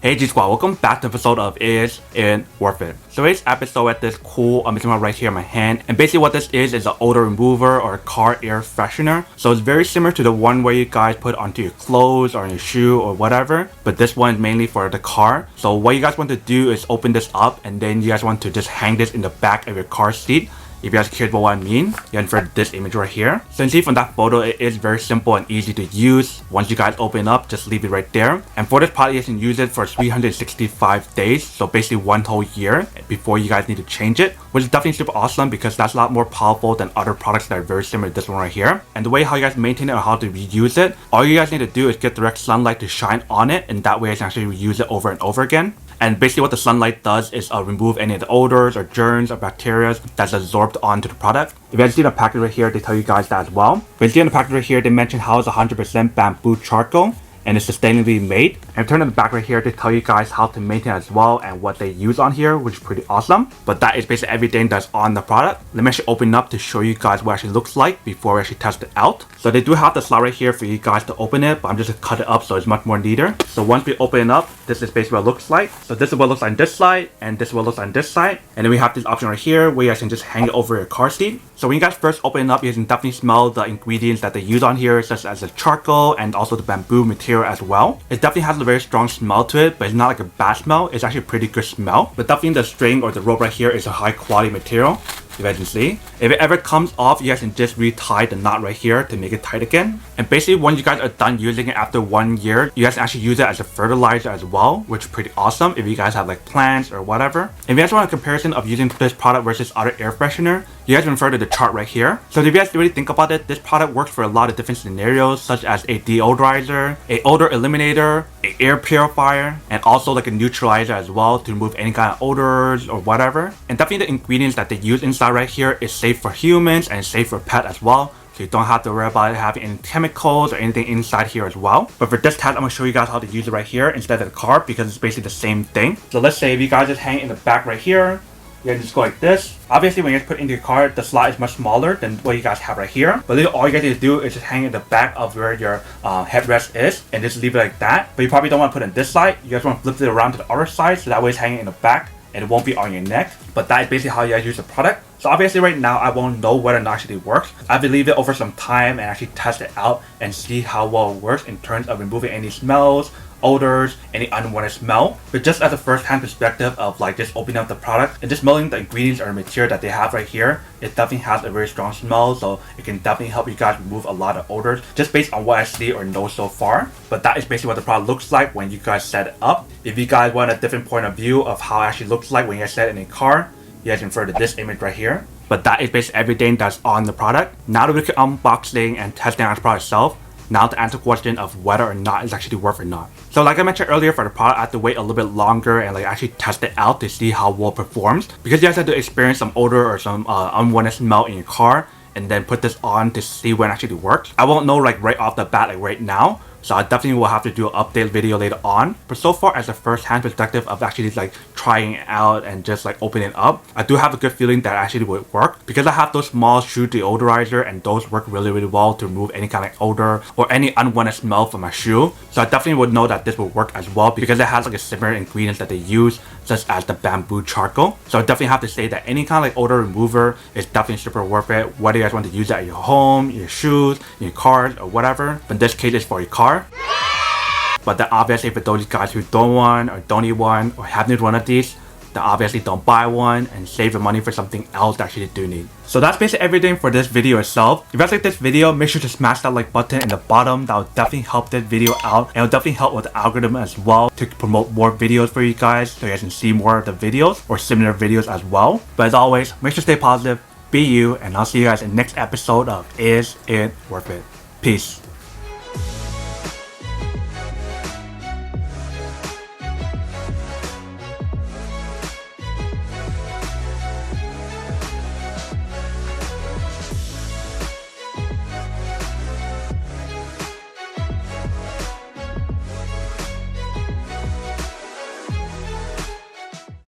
Hey G Squad, welcome back to an episode of Is It Worth It? So today's episode at this cool instrument right here in my hand, and basically what this is an odor remover or a car air freshener. So it's very similar to the one where you guys put onto your clothes or on your shoe or whatever, but this one is mainly for the car. So what you guys want to do is open this up, and then you guys want to just hang this in the back of your car seat. If you guys care about what I mean, you invert this image right here. So you can see from that photo, it is very simple and easy to use. Once you guys open up, just leave it right there. And for this product, you can use it for 365 days. So basically 1 whole year before you guys need to change it, which is definitely super awesome because that's a lot more powerful than other products that are very similar to this one right here. And the way how you guys maintain it or how to reuse it, all you guys need to do is get direct sunlight to shine on it, and that way you can actually reuse it over and over again. And basically what the sunlight does is remove any of the odors or germs or bacteria that's absorbed onto the product. If you guys see the package right here, they tell you guys that as well. But you see in the package right here, they mention how it's 100% bamboo charcoal and it's sustainably made. And turn on the back right here, they tell you guys how to maintain it as well and what they use on here, which is pretty awesome. But that is basically everything that's on the product. Let me actually open up to show you guys what it actually looks like before we actually test it out. So they do have the slot right here for you guys to open it, but I'm just gonna cut it up so it's much more neater. So once we open it up, this is basically what it looks like. So this is what it looks like on this side, and this is what it looks like on this side. And then we have this option right here where you guys can just hang it over your car seat. So when you guys first open it up, you can definitely smell the ingredients that they use on here, such as the charcoal and also the bamboo material as well. It definitely has a very strong smell to it, but it's not like a bad smell. It's actually a pretty good smell. But definitely the string or the rope right here is a high quality material. You guys can see. If it ever comes off, you guys can just retie the knot right here to make it tight again. And basically once you guys are done using it after 1 year, you guys can actually use it as a fertilizer as well, which is pretty awesome if you guys have like plants or whatever. If you guys want a comparison of using this product versus other air freshener, you guys can refer to the chart right here. So if you guys really think about it, this product works for a lot of different scenarios, such as a deodorizer, a odor eliminator, an air purifier, and also like a neutralizer as well to remove any kind of odors or whatever. And definitely the ingredients that they use inside right here is safe for humans and safe for pet as well. So you don't have to worry about it having any chemicals or anything inside here as well. But for this test, I'm going to show you guys how to use it right here instead of the car because it's basically the same thing. So let's say if you guys just hang it in the back right here, you can just go like this. Obviously when you guys put it into your car, the slot is much smaller than what you guys have right here. But all you guys need to do is just hang it in the back of where your headrest is and just leave it like that. But you probably don't want to put it on this side. You guys want to flip it around to the other side so that way it's hanging in the back and it won't be on your neck. But that is basically how you guys use the product. So obviously right now I won't know whether or not it actually works. I have to leave it over some time and actually test it out and see how well it works in terms of removing any smells, odors, any unwanted smell. But just as a first-hand perspective of like just opening up the product and just smelling the ingredients or material that they have right here, it definitely has a very strong smell, so it can definitely help you guys remove a lot of odors just based on what I see or know so far. But that is basically what the product looks like when you guys set it up. If you guys want a different point of view of how it actually looks like when you guys set it in a car, you guys can refer to this image right here. But that is basically everything that's on the product. Now that we can unboxing and testing out the product itself, now to answer the question of whether or not it's actually worth or not. So like I mentioned earlier, for the product I have to wait a little bit longer and like actually test it out to see how well it performs, because you guys have to experience some odor or some unwanted smell in your car and then put this on to see when it actually works. I won't know like right off the bat like right now, so I definitely will have to do an update video later on. But so far as a first-hand perspective of actually like trying it out and just like opening it up, I do have a good feeling that it actually would work because I have those small shoe deodorizer and those work really well to remove any kind of odor or any unwanted smell from my shoe. So I definitely would know that this would work as well because it has like a similar ingredients that they use, such as the bamboo charcoal. So I definitely have to say that any kind of like odor remover is definitely super worth it, whether you guys want to use it at your home, your shoes, your cars, or whatever. But in this case, it's for your car. But then obviously for those guys who don't want or don't need one or have need one of these, then obviously don't buy one and save your money for something else that you do need. So that's basically everything for this video itself. If you guys like this video, make sure to smash that like button in the bottom. That will definitely help this video out, and it will definitely help with the algorithm as well to promote more videos for you guys so you guys can see more of the videos or similar videos as well. But as always, make sure to stay positive, be you, and I'll see you guys in the next episode of Is It Worth It? Peace.